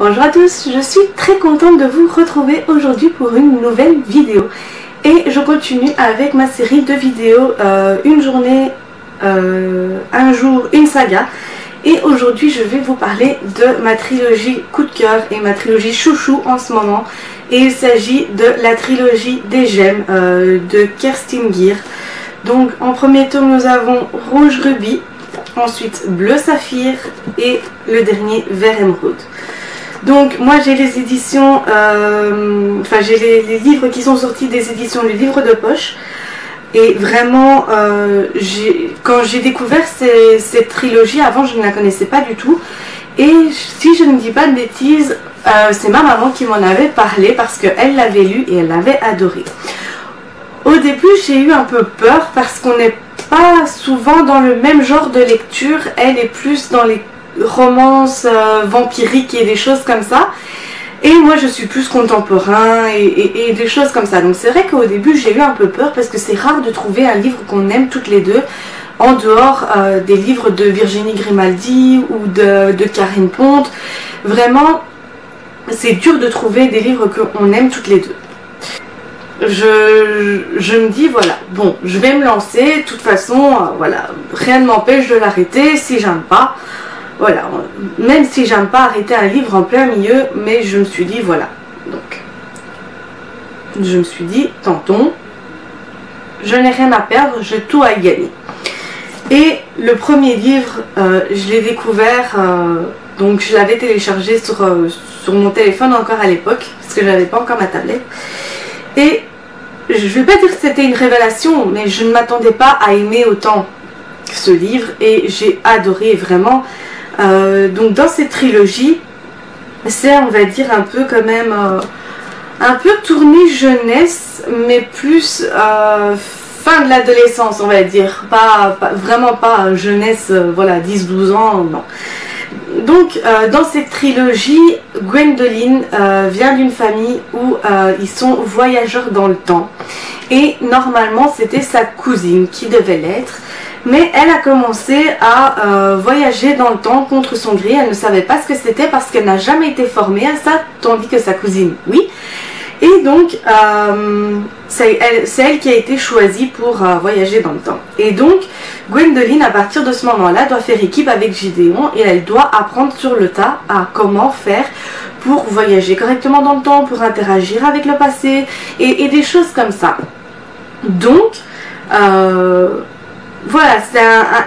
Bonjour à tous, je suis très contente de vous retrouver aujourd'hui pour une nouvelle vidéo. Et je continue avec ma série de vidéos une journée, un jour, une saga. Et aujourd'hui je vais vous parler de ma trilogie coup de cœur et ma trilogie chouchou en ce moment. Et il s'agit de la trilogie des gemmes de Kerstin Gier. Donc en premier tome nous avons Rouge Rubis, ensuite Bleu Saphir et le dernier Vert Émeraude. Donc moi j'ai les éditions, j'ai les livres qui sont sortis des éditions du livre de poche. Et vraiment, quand j'ai découvert cette trilogie, avant je ne la connaissais pas du tout. Et si je ne dis pas de bêtises, c'est ma maman qui m'en avait parlé parce qu'elle l'avait lu et elle l'avait adoré. Au début j'ai eu un peu peur parce qu'on n'est pas souvent dans le même genre de lecture. Elle est plus dans les romances vampiriques et des choses comme ça. Et moi je suis plus contemporain et des choses comme ça. Donc c'est vrai qu'au début j'ai eu un peu peur parce que c'est rare de trouver un livre qu'on aime toutes les deux en dehors des livres de Virginie Grimaldi ou de Karine Ponte. Vraiment c'est dur de trouver des livres qu'on aime toutes les deux. Je me dis voilà, bon je vais me lancer, de toute façon voilà, rien ne m'empêche de l'arrêter si j'aime pas. Voilà, même si j'aime pas arrêter un livre en plein milieu, mais je me suis dit voilà, donc je me suis dit tentons, je n'ai rien à perdre, j'ai tout à y gagner. Et le premier livre, je l'ai découvert, donc je l'avais téléchargé sur mon téléphone encore à l'époque, parce que je n'avais pas encore ma tablette. Et je vais pas dire que c'était une révélation, mais je ne m'attendais pas à aimer autant ce livre et j'ai adoré vraiment. Donc dans cette trilogie, c'est on va dire un peu quand même un peu tourné jeunesse, mais plus fin de l'adolescence on va dire, vraiment pas jeunesse, voilà 10-12 ans, non. Donc dans cette trilogie, Gwendoline vient d'une famille où ils sont voyageurs dans le temps et normalement c'était sa cousine qui devait l'être. Mais elle a commencé à voyager dans le temps contre son gré. Elle ne savait pas ce que c'était parce qu'elle n'a jamais été formée à ça, tandis que sa cousine, oui. Et donc, c'est elle qui a été choisie pour voyager dans le temps. Et donc, Gwendoline, à partir de ce moment-là, doit faire équipe avec Gideon et elle doit apprendre sur le tas à comment faire pour voyager correctement dans le temps, pour interagir avec le passé et des choses comme ça. Donc, voilà, c'est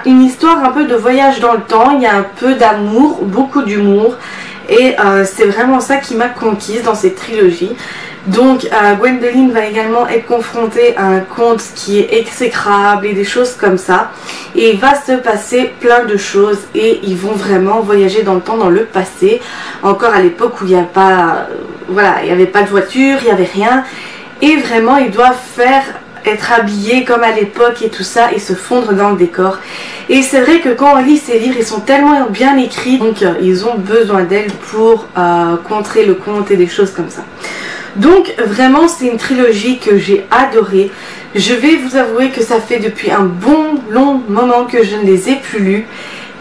une histoire un peu de voyage dans le temps, il y a un peu d'amour, beaucoup d'humour et c'est vraiment ça qui m'a conquise dans cette trilogie. Donc Gwendoline va également être confrontée à un conte qui est exécrable et des choses comme ça. Et il va se passer plein de choses et ils vont vraiment voyager dans le temps, dans le passé. Encore à l'époque où il n'y a pas, voilà, il n'y avait pas de voiture, il n'y avait rien. Et vraiment ils doivent être habillés comme à l'époque et tout ça et se fondre dans le décor. Et c'est vrai que quand on lit ces livres, ils sont tellement bien écrits, donc ils ont besoin d'elle pour contrer le conte et des choses comme ça. Donc vraiment c'est une trilogie que j'ai adorée. Je vais vous avouer que ça fait depuis un bon long moment que je ne les ai plus lus.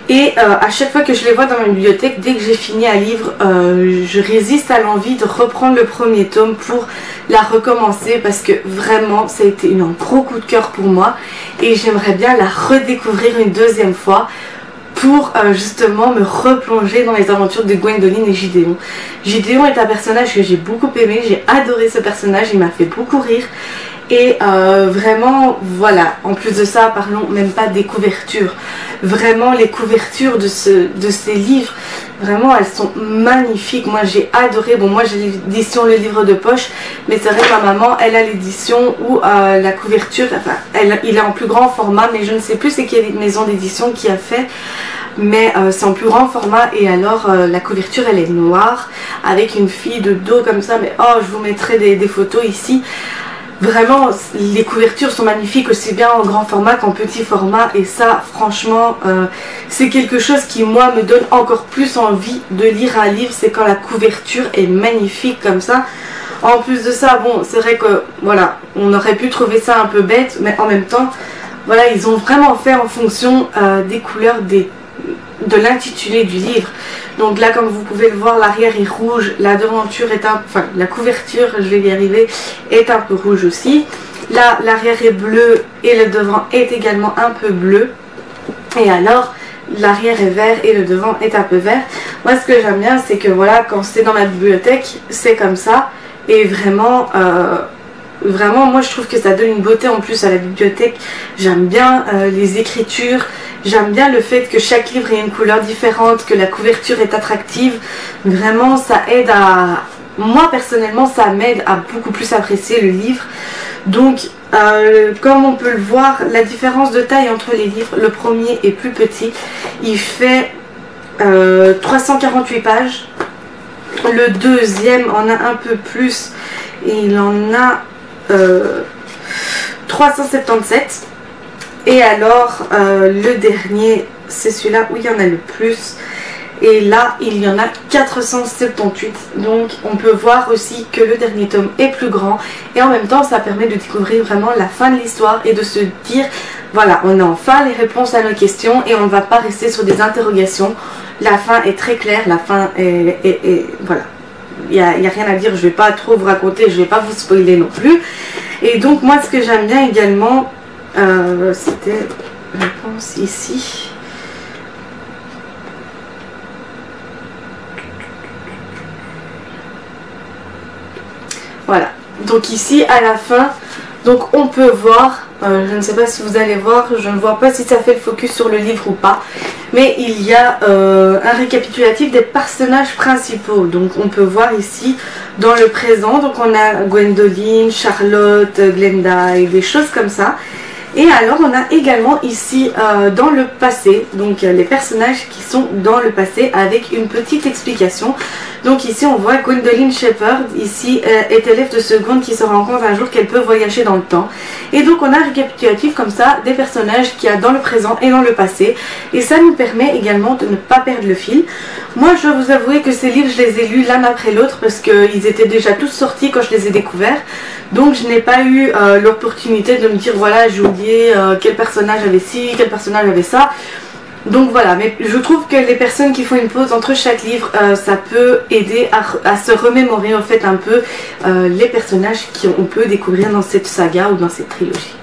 Et à chaque fois que je les vois dans ma bibliothèque, dès que j'ai fini un livre, je résiste à l'envie de reprendre le premier tome pour la recommencer parce que vraiment ça a été un gros coup de cœur pour moi et j'aimerais bien la redécouvrir une deuxième fois pour justement me replonger dans les aventures de Gwendoline et Gideon. Gideon est un personnage que j'ai beaucoup aimé, j'ai adoré ce personnage, il m'a fait beaucoup rire. Et vraiment, voilà, en plus de ça, parlons même pas des couvertures. Vraiment, les couvertures de ces livres, vraiment, elles sont magnifiques. Moi, j'ai adoré. Bon, moi, j'ai l'édition Le Livre de Poche, mais c'est vrai que ma maman, elle a l'édition où la couverture, enfin, il est en plus grand format, mais je ne sais plus c'est quelle maison d'édition qui a fait. Mais c'est en plus grand format et alors la couverture, elle est noire, avec une fille de dos comme ça. Mais oh, je vous mettrai des photos ici. Vraiment, les couvertures sont magnifiques aussi bien en grand format qu'en petit format et ça, franchement, c'est quelque chose qui, moi, me donne encore plus envie de lire un livre, c'est quand la couverture est magnifique comme ça. En plus de ça, bon, c'est vrai que, voilà, on aurait pu trouver ça un peu bête, mais en même temps, voilà, ils ont vraiment fait en fonction des couleurs de l'intitulé du livre. Donc là, comme vous pouvez le voir, l'arrière est rouge, la devanture est la couverture, je vais y arriver, est un peu rouge aussi. Là, l'arrière est bleu et le devant est également un peu bleu. Et alors, l'arrière est vert et le devant est un peu vert. Moi, ce que j'aime bien, c'est que voilà, quand c'est dans ma bibliothèque, c'est comme ça. Et vraiment, moi, je trouve que ça donne une beauté en plus à la bibliothèque. J'aime bien les écritures. J'aime bien le fait que chaque livre ait une couleur différente, que la couverture est attractive. Vraiment, ça aide à... Moi, personnellement, ça m'aide à beaucoup plus apprécier le livre. Donc, comme on peut le voir, la différence de taille entre les livres, le premier est plus petit. Il fait 348 pages. Le deuxième en a un peu plus. Et il en a 377. Et alors, le dernier, c'est celui-là où il y en a le plus. Et là, il y en a 478. Donc, on peut voir aussi que le dernier tome est plus grand. Et en même temps, ça permet de découvrir vraiment la fin de l'histoire et de se dire, voilà, on a enfin les réponses à nos questions et on ne va pas rester sur des interrogations. La fin est très claire, la fin est voilà. Il n'y a rien à dire, je ne vais pas trop vous raconter, je ne vais pas vous spoiler non plus. Et donc, moi, ce que j'aime bien également... c'était, je pense, ici. Voilà, donc ici à la fin, donc on peut voir, je ne sais pas si vous allez voir, je ne vois pas si ça fait le focus sur le livre ou pas, mais il y a un récapitulatif des personnages principaux. Donc on peut voir ici dans le présent, donc on a Gwendoline, Charlotte, Glenda et des choses comme ça. Et alors on a également ici dans le passé, donc les personnages qui sont dans le passé avec une petite explication. Donc ici on voit Gwendoline Shepherd, ici est élève de seconde qui se rend compte un jour qu'elle peut voyager dans le temps. Et donc on a un récapitulatif comme ça des personnages qu'il y a dans le présent et dans le passé. Et ça nous permet également de ne pas perdre le fil. Moi je dois vous avouer que ces livres je les ai lus l'un après l'autre parce qu'ils étaient déjà tous sortis quand je les ai découverts. Donc je n'ai pas eu l'opportunité de me dire voilà j'ai oublié quel personnage avait ci, quel personnage avait ça. Donc voilà, mais je trouve que les personnes qui font une pause entre chaque livre, ça peut aider à se remémorer en fait un peu les personnages qu'on peut découvrir dans cette saga ou dans cette trilogie.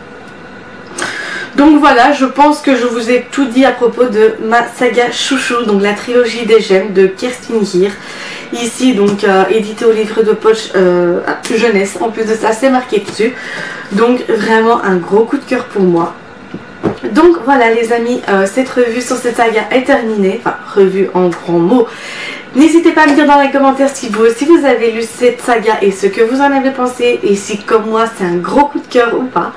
Donc voilà, je pense que je vous ai tout dit à propos de ma saga chouchou, donc la trilogie des gemmes de Kerstin Gier. Ici donc édité au livre de poche jeunesse, en plus de ça c'est marqué dessus. Donc vraiment un gros coup de cœur pour moi. Donc voilà les amis, cette revue sur cette saga est terminée, enfin revue en grands mots. N'hésitez pas à me dire dans les commentaires si vous avez lu cette saga et ce que vous en avez pensé, et si comme moi c'est un gros coup de cœur ou pas.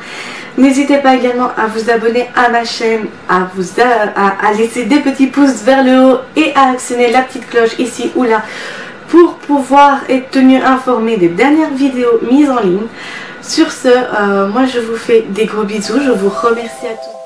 N'hésitez pas également à vous abonner à ma chaîne, à laisser des petits pouces vers le haut et à actionner la petite cloche ici ou là pour pouvoir être tenu informé des dernières vidéos mises en ligne. Sur ce, moi je vous fais des gros bisous, je vous remercie à tous.